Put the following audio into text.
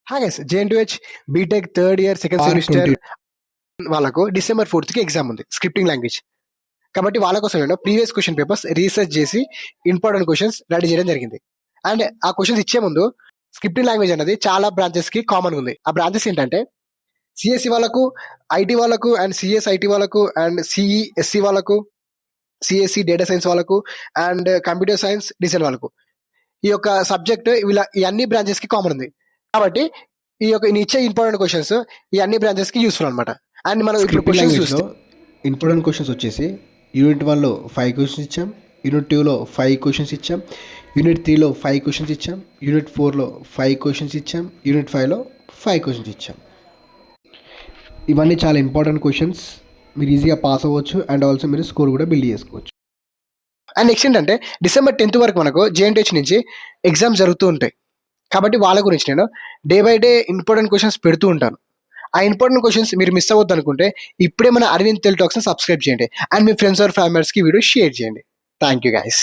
Hi guys, JNTH BTech third year second semester వాళ్ళకు December 4th కి exam ఉంది, scripting language. కాబట్టి వాళ్ళ కోసం నేను ప్రీవియస్ క్వశ్చన్ పేపర్స్ రీసెర్చ్ చేసి ఇంపార్టెంట్ క్వశ్చన్స్ రెడీ చేయడం జరిగింది. అండ్ ఆ క్వశ్చన్స్ ఇచ్చే ముందు స్క్రిప్టింగ్ లాంగ్వేజ్ అనేది చాలా బ్రాంచెస్ కి కామన్ ఉంది. ఆ బ్రాంచెస్ ఏంటంటే సిఎస్సి వాళ్ళకు, ఐటీ వాళ్ళకు, అండ్ సిఎస్ ఐటీ వాళ్ళకు, అండ్ సిఈఎస్సి వాళ్ళకు, సిఎస్సి డేటా సైన్స్ వాళ్ళకు, అండ్ కంప్యూటర్ సైన్స్ డిజైన్ వాళ్ళకు. ఈ యొక్క సబ్జెక్ట్ ఈ అన్ని బ్రాంచెస్ కి కామన్ ఉంది. కాబట్టి ఈ యొక్క ఇచ్చే ఇంపార్టెంట్ క్వశ్చన్స్ ఈ అన్ని బ్రాంచెస్ కి యూస్ఫుల్ అనమాట. అండ్ మనం ఇప్పుడు క్వశ్చన్స్ చూస్తే ఇంపార్టెంట్ క్వశ్చన్స్ వచ్చేసి యూనిట్ 1లో 5 క్వశ్చన్స్ ఇచ్చాం, యూనిట్ 2లో 5 క్వశ్చన్స్ ఇచ్చాం, యూనిట్ 3లో 5 క్వశ్చన్స్ ఇచ్చాం, యూనిట్ 4లో 5 క్వశ్చన్స్ ఇచ్చాం, యూనిట్ 5లో 5 క్వశ్చన్స్ ఇచ్చాం. ఇవన్నీ చాలా ఇంపార్టెంట్ క్వశ్చన్స్. మీరు ఈజీగా పాస్ అవ్వచ్చు అండ్ ఆల్సో మీరు స్కోర్ కూడా బిల్డ్ చేసుకోవచ్చు. అండ్ నెక్స్ట్ ఏంటంటే December 10th వరకు మనకు JNTH నుంచి ఎగ్జామ్స్ జరుగుతూ ఉంటాయి. కాబట్టి వాళ్ళ గురించి నేను day by day important questions పెడుతూ ఉంటాను. ఆ ఇంపార్టెంట్ క్వశ్చన్స్ మీరు మిస్ అవ్వద్దు అనుకుంటే ఇప్పుడే మన అరవింద్ టెల్ టాక్స్ని సబ్స్క్రైబ్ చేయండి అండ్ మీ ఫ్రెండ్స్ ఆర్ ఫ్యామిలీస్కి వీడియో షేర్ చేయండి. Thank you guys.